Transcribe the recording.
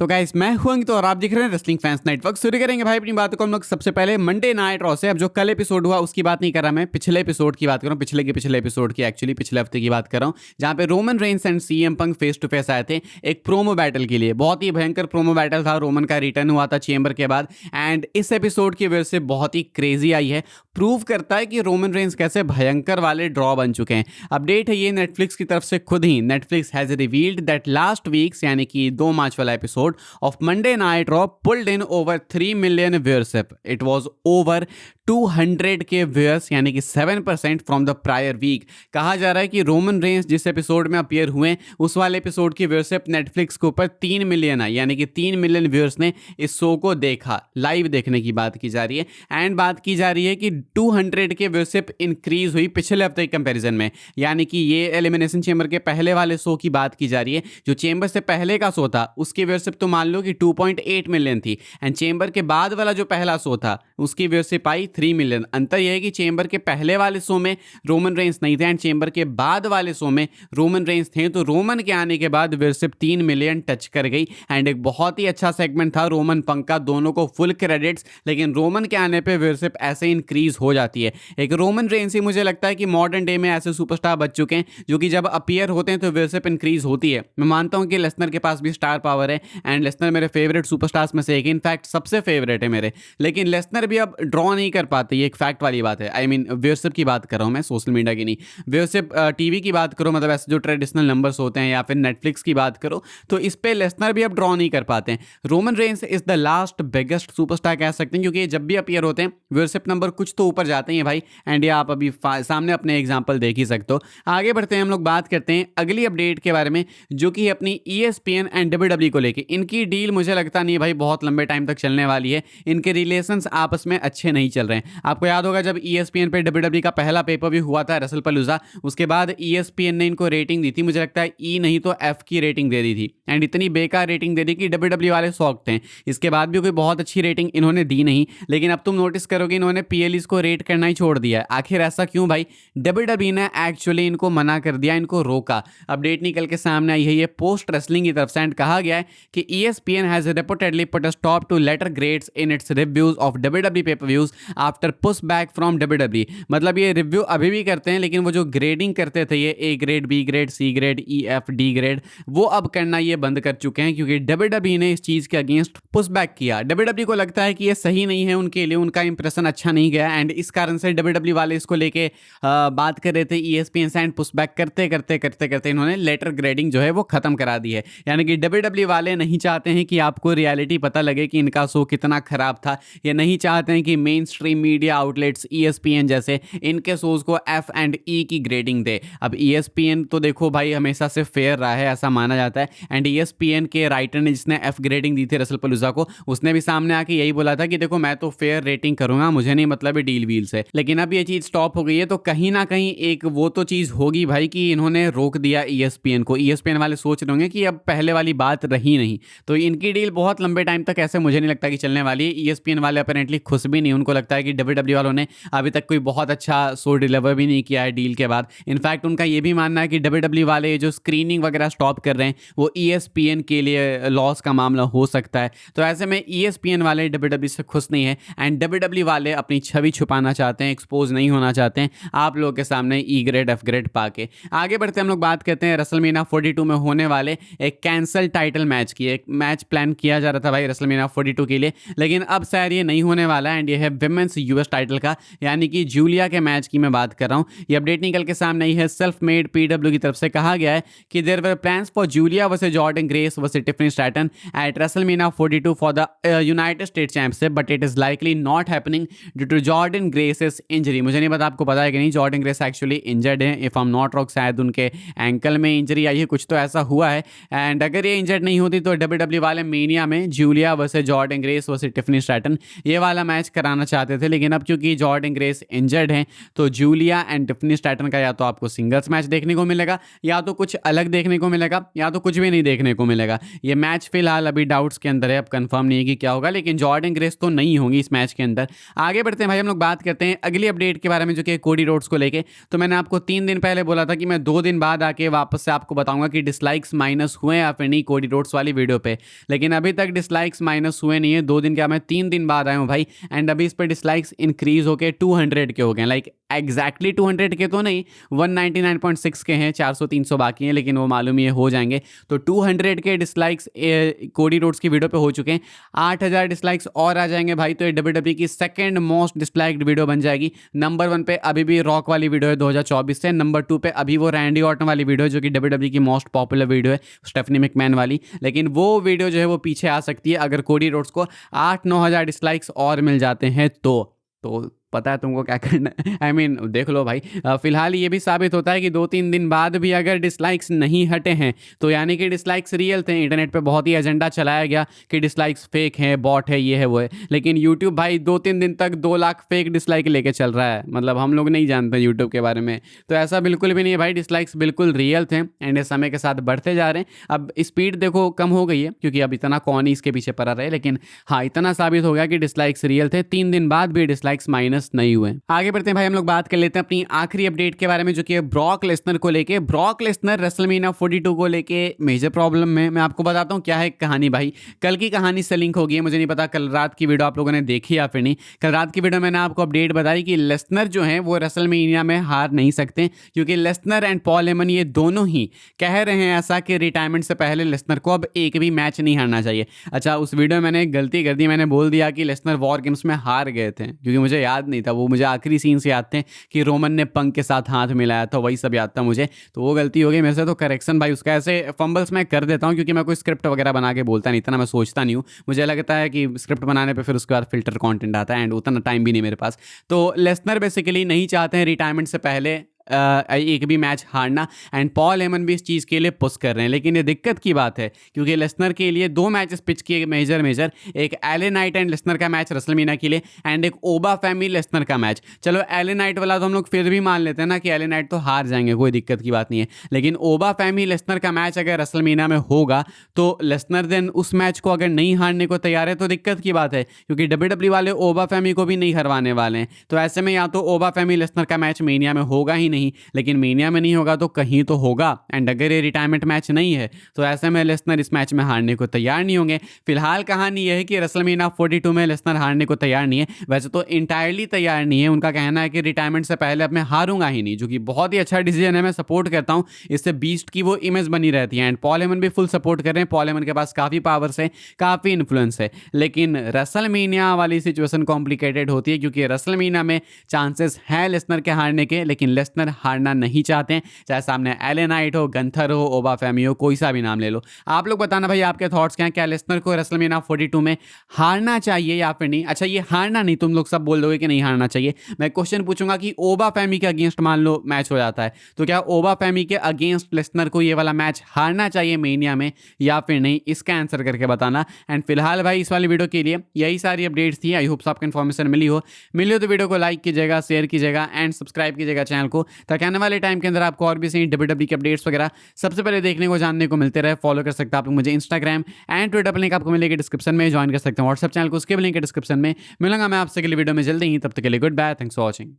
तो गाइस मैं हूं अंकित और आप देख रहे हैं रेसलिंग फैंस नेटवर्क। शुरू करेंगे भाई अपनी बातों को हम लोग सबसे पहले मंडे नाइट रॉ से। अब जो कल एपिसोड हुआ उसकी बात नहीं कर रहा, मैं पिछले एपिसोड की बात कर रहा हूँ, पिछले के पिछले एपिसोड की, एक्चुअली पिछले हफ्ते की बात कर रहा हूँ, जहाँ पे Roman Reigns and CM Punk face to face आए थे एक प्रोमो बैटल के लिए। बहुत ही भयंकर प्रोमो बैटल था, रोमन का रिटर्न हुआ था चेंबर के बाद एंड इस एपिसोड की वजह से बहुत ही क्रेजी आई है। प्रूव करता है कि रोमन रेंस कैसे भयंकर वाले ड्रॉ बन चुके हैं। अपडेट है ये नेटफ्लिक्स की तरफ से, खुद ही Netflix has revealed that last weeks यानी कि 2 मार्च वाला episode of Monday night raw pulled in over 3 million viewership. It was over 200 K viewers यानी कि 7% फ्रॉम द प्रायर वीक। कहा जा रहा है कि रोमन रेंस जिस एपिसोड में अपीयर हुए उस वाले एपिसोड की व्यूअरशिप नेटफ्लिक्स के ऊपर 3 मिलियन आई, यानी कि 3 मिलियन व्यूअर्स ने इस शो को देखा। लाइव देखने की बात की जा रही है एंड बात की जा रही है कि 200 के व्यूअरशिप इंक्रीज हुई पिछले हफ्ते के कंपैरिजन में। यानी कि ये एलिमिनेशन चेंबर के पहले वाले शो की बात की जा रही है। जो चेंबर से पहले का शो था उसकी व्यूअरशिप तो मान लो कि 2.8 मिलियन थी एंड चेंबर के बाद वाला जो पहला शो था उसकी व्यूअरशिप आई 3 मिलियन। अंतर यह है कि चेंबर के पहले वाले शो में रोमन रेंस नहीं थे एंड चेंबर के बाद वाले शो में रोमन रेंस थे, तो रोमन के आने के बाद व्यूअरशिप 3 मिलियन टच कर गई एंड एक बहुत ही अच्छा सेगमेंट था रोमन पंक का, दोनों को फुल क्रेडिट्स। लेकिन रोमन के आने पे व्यूअरशिप ऐसे इंक्रीज हो जाती है। एक रोमन रेंस ही मुझे लगता है कि मॉडर्न डे में ऐसे सुपरस्टार बच चुके हैं जो कि जब अपीयर होते हैं तो व्यूअरशिप इंक्रीज होती है। मैं मानता हूं कि लेसनर के पास भी स्टार पावर है एंड लेसनर मेरे फेवरेट सुपरस्टार्स में से एक, इनफैक्ट सबसे फेवरेट है मेरे। लेकिन लेसनर भी अब ड्रॉ नहीं कर पाते, ये एक फैक्ट वाली बात है। आई मीन व्यूअरशिप की बात कर रहा हूं मैं, सोशल मीडिया की नहीं। व्यूअरशिप टीवी की बात करो, मतलब ऐसे जो ट्रेडिशनल नंबर्स होते हैं, या फिर नेटफ्लिक्स की बात करो, तो इस पे लेसनर भी अब ड्रॉ नहीं कर पाते हैं। Roman Reigns is the last biggest superstar कह सकते हैं, क्योंकि जब भी अपीयर होते हैं व्यूअरशिप नंबर कुछ तो ऊपर जाते हैं भाई। एंड ये आप अभी सामने अपने एग्जाम्पल देख ही सकते हो। आगे बढ़ते हैं, हम लोग बात करते हैं अगली अपडेट के बारे में, जो कि अपनी ESPN एंड WWE को लेके। इनकी डील मुझे लगता नहीं भाई बहुत लंबे टाइम तक चलने वाली है। इनके रिलेशंस आपस में अच्छे नहीं चल रहे हैं। आपको याद होगा जब ESPN पे WWE का पहला पेपर भी हुआ था रेसलपलूजा, उसके बाद ESPN ने इनको रेटिंग दी थी, मुझे लगता है E नहीं तो F की रेटिंग दे दी थी एंड इतनी बेकार रेटिंग दे दी कि WWE वाले शॉक थे। इसके बाद भी कोई बहुत अच्छी रेटिंग इन्होंने दी नहीं। लेकिन अब तुम नोटिस करोगे इन्होंने PLEs को रेट करना ही छोड़ दिया है। आखिर ऐसा क्यों भाई? WWE ने एक्चुअली इनको मना कर दिया, इनको रोका। अपडेट निकल के सामने आई है ये पोस्ट रेसलिंग की तरफ से एंड कहा गया है कि ESPN has reportedly put a stop to letter grades in its reviews of WWE pay per views after push back from WWE। मतलब ये रिव्यू अभी भी करते हैं, लेकिन वो जो ग्रेडिंग करते थे ये A grade, B grade, C grade, E F D grade, वो अब करना ये बंद कर चुके हैं क्योंकि WWE ने इस चीज के अगेंस्ट पुश बैक किया। WWE को लगता है कि ये सही नहीं है उनके लिए, उनका इंप्रेशन अच्छा नहीं गया एंड इस कारण से WWE वाले इसको लेके बात कर रहे थे ESPN से एंड पुश बैक करते करते करते करते इन्होंने लेटर ग्रेडिंग जो है वो खत्म करा दी है। यानी कि WWE वाले नहीं चाहते हैं कि आपको रियलिटी पता लगे कि इनका शो कितना खराब था। ये नहीं चाहते हैं कि main stream media outlets ESPN जैसे इनके शोज को F एंड E की ग्रेडिंग दे। अब ESPN तो देखो भाई हमेशा से फेयर रहा है, ऐसा माना जाता है एंड ESPN के राइटर ने जिसने F ग्रेडिंग दी थी रेसलपलूजा को, उसने भी सामने आके यही बोला था कि देखो मैं तो फेयर रेटिंग करूंगा, मुझे नहीं मतलब है डील वील से। लेकिन अब ये चीज स्टॉप हो गई है, तो कहीं ना कहीं एक वो तो चीज होगी भाई कि इन्होंने रोक दिया ESPN को। ESPN वाले सोच रहे होंगे कि अब पहले वाली बात रही नहीं, तो इनकी डील बहुत लंबे टाइम तक ऐसे मुझे नहीं लगता कि चलने वाली है। ESPN वाले अपेरेंटली खुश भी नहीं, उनको लगता है कि WWE वालों ने अभी तक कोई बहुत अच्छा शो डिलीवर भी नहीं किया है डील के बाद। इनफैक्ट उनका ये भी मानना है कि WWE वाले जो स्क्रीनिंग वगैरह स्टॉप कर रहे हैं वो ESPN के लिए लॉस का मामला हो सकता है। तो ऐसे में ESPN वाले WWE से खुश नहीं है एंड WWE वाले अपनी छवि छुपाना चाहते हैं, एक्सपोज नहीं होना चाहते हैं आप लोगों के सामने E ग्रेड F ग्रेड पाके। आगे बढ़ते हम लोग बात करते हैं रेसलमेनिया 42 में होने वाले एक कैंसल टाइटल मैच की। एक मैच प्लान किया जा रहा था भाई रेसलमेनिया 42 के लिए, लेकिन अब शायद ये नहीं होने वाला एंड ये है विमेंस US टाइटल का, यानी कि जूलिया के मैच की मैं बात कर रहा हूँ। ये अपडेट निकल के सामने आई है सेल्फ मेड PW की तरफ से। कहा गया है कि there were plans for Julia versus Jordan Grace versus Tiffany Stratton at WrestleMania 42 for the United States championship, but it is likely not happening due to Jordan Grace's injury. मुझे नहीं पता आपको पता है कि नहीं, जॉर्डन ग्रेस एक्चुअली इंजर्ड है। If I am not wrong शायद उनके एंकल में इंजरी आई है, कुछ तो ऐसा हुआ है एंड अगर ये इंजर्ड नहीं होती तो WWE वाले मेनिया में Julia versus Jordan Grace versus Tiffany Stratton ये वाला वाला मैच कराना चाहते थे, लेकिन अब क्योंकि जॉर्डन ग्रेस इंजर्ड हैं तो जूलिया एंड टिफनी स्टैटन का या तो आपको सिंगल्स मैच देखने को मिलेगा, या तो कुछ अलग देखने को मिलेगा, या तो कुछ भी नहीं देखने को मिलेगा। ये मैच फिलहाल अभी डाउट्स के अंदर है, अब कंफर्म नहीं है कि क्या होगा, लेकिन जॉर्डन ग्रेस तो नहीं होंगी इस मैच के अंदर। आगे बढ़ते हैं भाई, हम लोग बात करते हैं अगली अपडेट के बारे में जो कि कोडी रोड्स को लेके। तो मैंने आपको 3 दिन पहले बोला था कि मैं 2 दिन बाद आके वापस से आपको बताऊंगा कि डिसलाइक्स माइनस हुए या फिर नहीं कोडी रोड्स वाली वीडियो पे, लेकिन अभी तक डिसलाइक्स माइनस हुए नहीं है। 2 दिन क्या, मैं 3 दिन बाद आया हूँ भाई, एंड अभी इस पर डिसलाइक्स इंक्रीज होके 200 के हो गए, लाइक एग्जैक्टली 200 के तो नहीं, 199.6 के हैं, 400-300 बाकी हैं, लेकिन वो मालूम ही हो जाएंगे। तो 200 के डिसलाइक्स कोडी रोड्स की वीडियो पे हो चुके हैं, 8000 डिसलाइक्स और आ जाएंगे भाई, तो ये WWE की सेकंड मोस्ट डिसलाइक्ड वीडियो बन जाएगी। नंबर 1 पे अभी भी रॉक वाली वीडियो है 2024 से, नंबर 2 पे अभी वो रैंडी ऑर्टन वाली वीडियो है जो कि WWE की मोस्ट पॉपुलर वीडियो है, स्टेफनी मैकमैन वाली, लेकिन वो वीडियो जो है वो पीछे आ सकती है अगर कोडी रोड्स को 8-9 हज़ार डिसलाइक्स और मिल जाते हैं तो पता है तुमको क्या करना है। आई मीन देख लो भाई, फिलहाल ये भी साबित होता है कि 2-3 दिन बाद भी अगर डिसलाइक्स नहीं हटे हैं तो यानी कि डिसलाइक्स रियल थे। इंटरनेट पे बहुत ही एजेंडा चलाया गया कि डिसलाइक्स फेक हैं, बॉट है, ये है वो है, लेकिन यूट्यूब भाई 2-3 दिन तक 2 लाख फेक डिसलाइक लेके चल रहा है। मतलब हम लोग नहीं जानते यूट्यूब के बारे में, तो ऐसा बिल्कुल भी नहीं है भाई, डिसलाइक्स बिल्कुल रियल थे एंड ये समय के साथ बढ़ते जा रहे हैं। अब स्पीड देखो कम हो गई है क्योंकि अब इतना कौन ही इसके पीछे पड़ा रहे, लेकिन हाँ इतना साबित हो गया कि डिसलाइक्स रियल थे। 3 दिन बाद भी डिसलाइक्स माइनस नहीं हुए। आगे बढ़ते हैं भाई, हम लोग बात कर लेते हैं अपनी आखिरी अपडेट के बारे में जो कि ब्रॉक लेसनर को लेके। ब्रॉक लेसनर रेसलमेनिया 42 को लेके मेजर प्रॉब्लम में, मैं आपको बताता हूं क्या है कहानी भाई। कल की कहानी से लिंक हो गई है, मुझे नहीं पता कल रात की वीडियो आप लोगों ने देखी या फिर नहीं। कल रात की वीडियो मैंने आपको अपडेट बताई कि लेसनर जो है वो रेसलमेनिया में हार नहीं सकते, क्योंकि लेसनर एंड पॉल हेमन ये दोनों ही कह रहे हैं ऐसा कि रिटायरमेंट से पहले लेसनर को अब एक भी मैच नहीं हारना चाहिए। अच्छा, उस वीडियो में मैंने एक गलती कर दी, मैंने बोल दिया कि लेसनर वॉर गेम्स में हार गए थे, क्योंकि मुझे याद नहीं था। वो मुझे आखिरी सीन से याद थे कि रोमन ने पंक के साथ हाथ मिलाया था, वही सब याद था मुझे, तो वो गलती हो गई मेरे से। तो करेक्शन भाई उसका, ऐसे फंबल्स मैं कर देता हूँ क्योंकि मैं कोई स्क्रिप्ट वगैरह बना के बोलता नहीं, इतना मैं सोचता नहीं हूँ। मुझे लगता है कि स्क्रिप्ट बनाने पे फिर उसके बाद फिल्टर कंटेंट आता है एंड उतना टाइम भी नहीं मेरे पास। तो लेसनर बेसिकली नहीं चाहते हैं रिटायरमेंट से पहले एक भी मैच हारना, एंड पॉल हेमन भी इस चीज़ के लिए पुश कर रहे हैं। लेकिन ये दिक्कत की बात है क्योंकि लेसनर के लिए 2 मैचेस पिच किए मेजर, एक एले नाइट एंड लेसनर का मैच रेसलमेनिया के लिए, एंड एक ओबा फैमी लेसनर का मैच। चलो एले नाइट वाला तो हम लोग फिर भी मान लेते हैं ना कि एले नाइट तो हार जाएंगे, कोई दिक्कत की बात नहीं है, लेकिन ओबा फैमी लेसनर का मैच अगर रेसलमेनिया में होगा तो लेसनर देन उस मैच को अगर नहीं हारने को तैयार है तो दिक्कत की बात है, क्योंकि WWE वाले ओबा फैमी को भी नहीं हरवाने वाले हैं। तो ऐसे में या तो ओबा फैमी लेसनर का मैच मेनिया में होगा ही नहीं, लेकिन मेनिया में नहीं होगा तो कहीं तो होगा, एंड अगर ये रिटायरमेंट मैच नहीं है तो ऐसे में लेसनर इस मैच में हारने को तैयार नहीं होंगे। फिलहाल कहानी यह है कि रेसलमेनिया 42 में लेसनर हारने को तैयार नहीं है, वैसे तो इंटायरली तैयार नहीं है। उनका कहना है कि रिटायरमेंट से पहले अब मैं हारूंगा ही नहीं, जो कि बहुत ही अच्छा डिसीजन है, मैं सपोर्ट करता हूं। इससे बीस्ट की वो इमेज बनी रहती है, एंड पॉल हेमन भी फुल सपोर्ट कर रहे हैं। पॉल हेमन के पास काफ़ी पावर्स है, काफ़ी इन्फ्लुएंस है, लेकिन रेसलमेनिया वाली सिचुएशन कॉम्प्लिकेटेड होती है क्योंकि रेसलमेनिया में चांसेस है लेसनर के हारने के, लेकिन लेसनर हारना नहीं चाहते हैं, चाहे सामने एले नाइट हो, गंथर हो, ओबा फैमी हो, कोई सा भी नाम ले लो। आप लोग बताना भाई आपके थॉट्स क्या हैं, क्या लेसनर को रेसलमेनिया 42 में हारना चाहिए या फिर नहीं। अच्छा, ये हारना नहीं, तुम लोग सब बोल दोगे कि नहीं हारना चाहिए, मैं क्वेश्चन पूछूंगा कि ओबा फैमी के अगेंस्ट मान लो मैच हो जाता है, तो क्या ओबा फैमी के अगेंस्ट लेसनर को ये वाला मैच हारना चाहिए मेनिया में या फिर नहीं, इसका आंसर करके बताना। एंड फिलहाल भाई इस वाली वीडियो के लिए यही सारी अपडेट्स थी। आई होप आपको इन्फॉर्मेशन मिली हो तो वीडियो को लाइक कीजिएगा, शेयर कीजिएगा एंड सब्सक्राइब कीजिएगा चैनल को, ताकि आने वाले टाइम के अंदर आपको और भी सही WWE के अपडेट्स वगैरह सबसे पहले देखने को, जानने को मिलते रहे। फॉलो कर सकते हैं आप लोग मुझे इंस्टाग्राम एंड ट्विटर पर, लिंक आपको मिलेगी डिस्क्रिप्शन में। ज्वाइन कर सकते हैं व्हाट्सएप चैनल को, उसके भी लिंक है डिस्क्रिप्शन में। मिलूंगा मैं आपसे अगली वीडियो में जल्दी ही, तब तक के लिए good bye, thanks for watching.